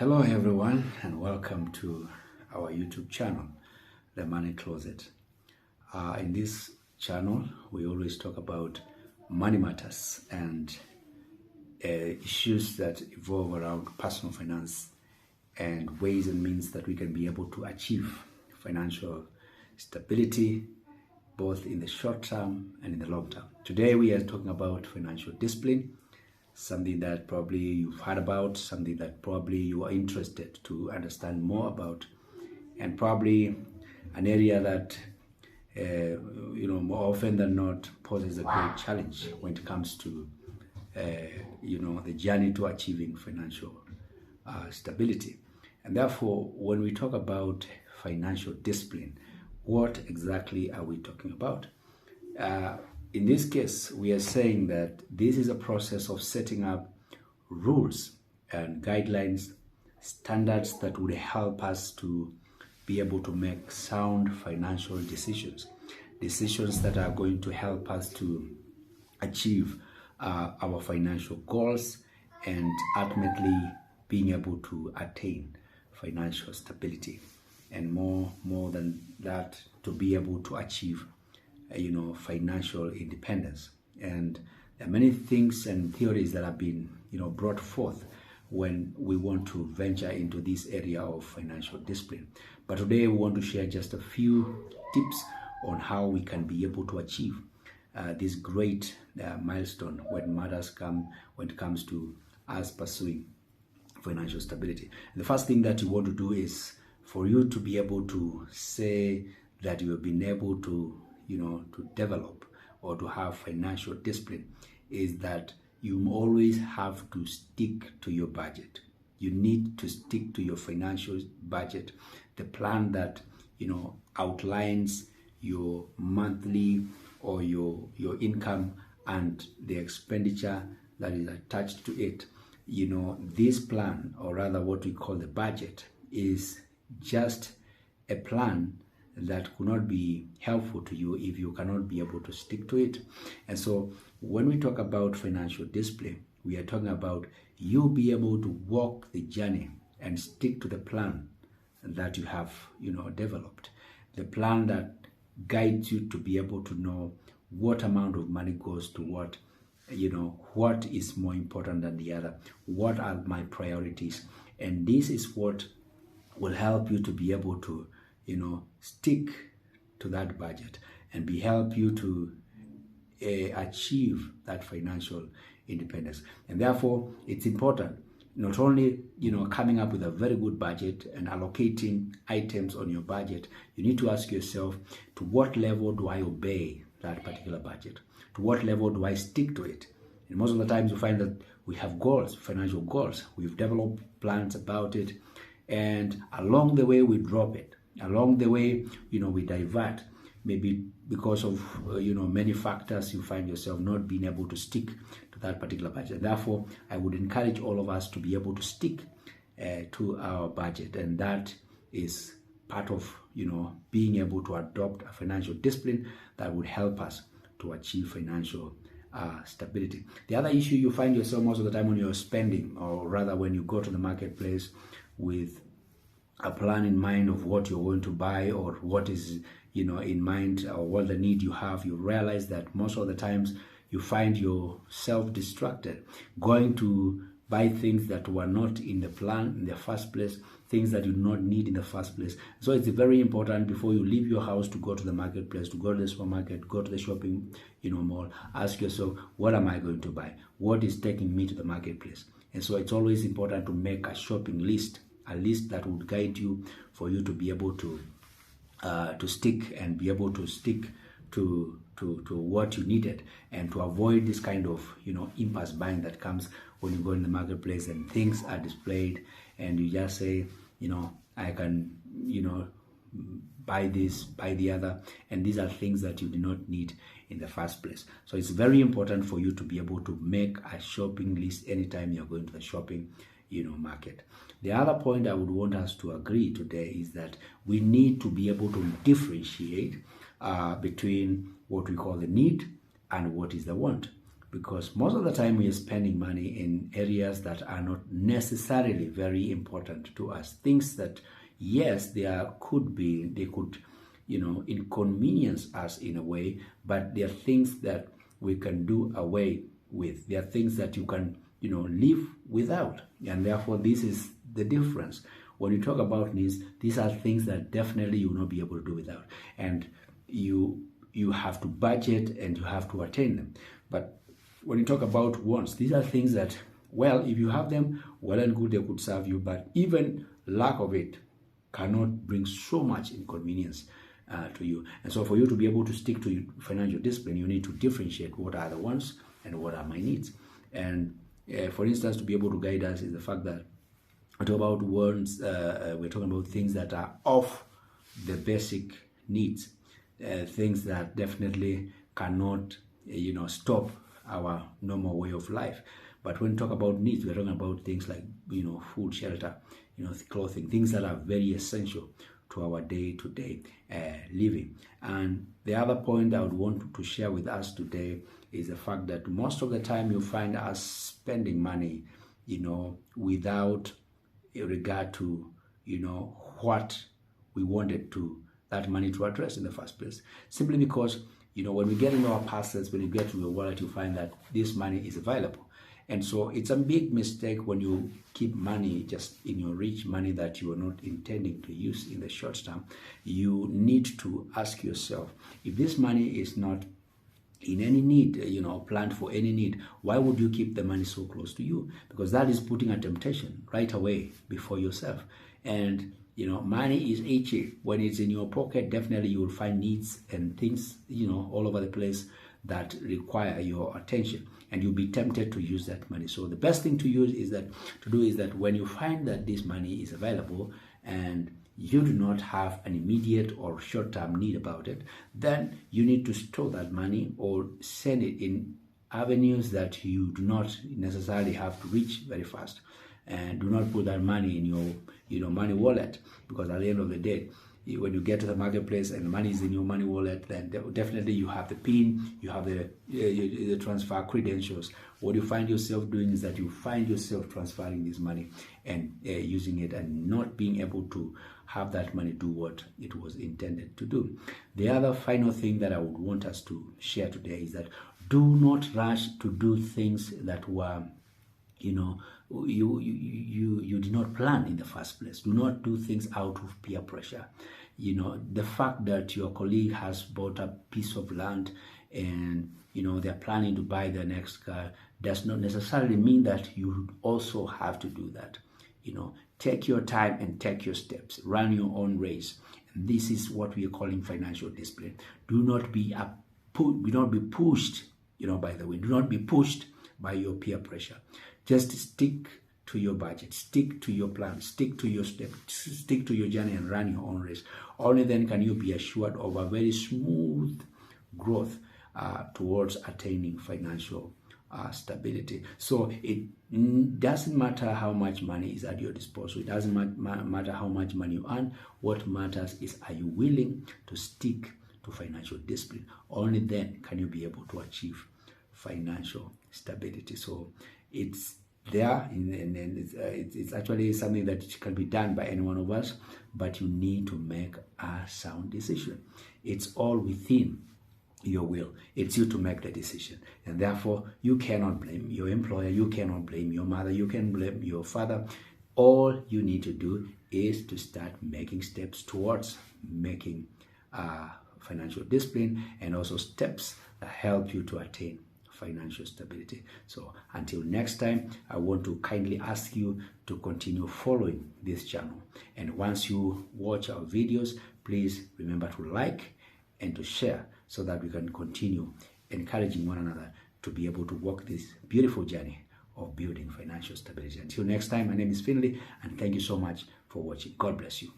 Hello everyone and welcome to our YouTube channel, The Money Closet. In this channel, we always talk about money matters and issues that evolve around personal finance and ways and means that we can be able to achieve financial stability both in the short term and in the long term. Today we are talking about financial discipline, something that probably you've heard about, something that probably you are interested to understand more about, and probably an area that more often than not poses a great challenge when it comes to the journey to achieving financial stability. And therefore, when we talk about financial discipline, what exactly are we talking about? In this case, we are saying that this is a process of setting up rules and guidelines, standards that would help us to be able to make sound financial decisions that are going to help us to achieve our financial goals and ultimately being able to attain financial stability, and more than that, to be able to achieve financial independence. And there are many things and theories that have been brought forth when we want to venture into this area of financial discipline. But today we want to share just a few tips on how we can be able to achieve this great milestone when it comes to us pursuing financial stability. And the first thing that you want to do is for you to be able to say that you have been able to develop or to have financial discipline is that you always have to stick to your budget. You need to stick to your financial budget, the plan that outlines your monthly or your income and the expenditure that is attached to it. This plan, or rather what we call the budget, is just a plan that could not be helpful to you if you cannot be able to stick to it. And so when we talk about financial discipline, we are talking about you be able to walk the journey and stick to the plan that you have developed, the plan that guides you to be able to know what amount of money goes to what, what is more important than the other, what are my priorities. And this is what will help you to be able to stick to that budget and help you to achieve that financial independence. And therefore, it's important not only coming up with a very good budget and allocating items on your budget. You need to ask yourself, to what level do I obey that particular budget? To what level do I stick to it? And most of the times you find that we have goals, financial goals. We've developed plans about it, and along the way we drop it. Along the way, we divert, maybe because of, many factors. You find yourself not being able to stick to that particular budget. Therefore, I would encourage all of us to be able to stick to our budget. And that is part of, being able to adopt a financial discipline that would help us to achieve financial stability. The other issue you find yourself most of the time when you're spending, or rather when you go to the marketplace with a plan in mind of what you're going to buy, or what is in mind, or what the need you have, you realize that most of the times you find yourself distracted, going to buy things that were not in the plan in the first place, things that you do not need in the first place. So it's very important, before you leave your house to go to the marketplace, to go to the supermarket, go to the shopping mall, ask yourself, what am I going to buy? What is taking me to the marketplace? And so it's always important to make a shopping list, a list that would guide you, for you to be able to stick and be able to stick to what you needed, and to avoid this kind of impulse buying that comes when you go in the marketplace and things are displayed and you just say, I can buy this, buy the other, and these are things that you do not need in the first place. So it's very important for you to be able to make a shopping list anytime you're going to the shopping market. The other point I would want us to agree today is that we need to be able to differentiate between what we call the need and what is the want. because most of the time we are spending money in areas that are not necessarily very important to us. Things that, yes, they could inconvenience us in a way, but they are things that we can do away with. They are things that you can, live without. And therefore, this is the difference. When you talk about needs, these are things that definitely you will not be able to do without. And you have to budget and you have to attain them. But when you talk about wants, these are things that, well, if you have them, well and good, they could serve you, but even lack of it cannot bring so much inconvenience to you. And so for you to be able to stick to financial discipline, you need to differentiate what are the wants and what are my needs. And for instance, to be able to guide us is the fact that we talk about wants, we're talking about things that are off the basic needs, things that definitely cannot, stop our normal way of life. But when we talk about needs, we're talking about things like, food, shelter, clothing, things that are very essential to our day-to-day living. And the other point I would want to share with us today is the fact that most of the time you find us spending money, without a regard to, what we wanted that money to address in the first place. Simply because, when we get into our parcels, when you get to your wallet, you find that this money is available. And so it's a big mistake when you keep money just in your reach, money that you are not intending to use in the short term. You need to ask yourself, if this money is not in any need, planned for any need, why would you keep the money so close to you? Because that is putting a temptation right away before yourself. And money is itchy. When it's in your pocket, definitely you will find needs and things, all over the place that require your attention, and you'll be tempted to use that money. So the best thing to do is that when you find that this money is available and you do not have an immediate or short-term need about it, then you need to store that money or send it in avenues that you do not necessarily have to reach very fast. And do not put that money in your money wallet, because at the end of the day, when you get to the marketplace and the money is in your money wallet, then definitely you have the PIN, you have the transfer credentials. What you find yourself doing is that you find yourself transferring this money and using it and not being able to have that money do what it was intended to do. The other final thing that I would want us to share today is that do not rush to do things that were, you did not plan in the first place. Do not do things out of peer pressure. The fact that your colleague has bought a piece of land and they're planning to buy their next car does not necessarily mean that you also have to do that. Take your time and take your steps. Run your own race. And this is what we are calling financial discipline. Do not be pushed, by the way. Do not be pushed by your peer pressure. Just stick to your budget, stick to your plan, stick to your steps, stick to your journey and run your own race. Only then can you be assured of a very smooth growth towards attaining financial stability. So it doesn't matter how much money is at your disposal. It doesn't matter how much money you earn. What matters is, are you willing to stick to financial discipline? Only then can you be able to achieve financial stability. So it's there, and it's actually something that can be done by any one of us, but you need to make a sound decision. It's all within your will. It's you to make the decision, and therefore you cannot blame your employer, you cannot blame your mother, you can blame your father. All you need to do is to start making steps towards making financial discipline, and also steps that help you to attain financial stability. So until next time, I want to kindly ask you to continue following this channel. And once you watch our videos, please remember to like and to share so that we can continue encouraging one another to be able to walk this beautiful journey of building financial stability. Until next time, my name is Finley, and thank you so much for watching. God bless you.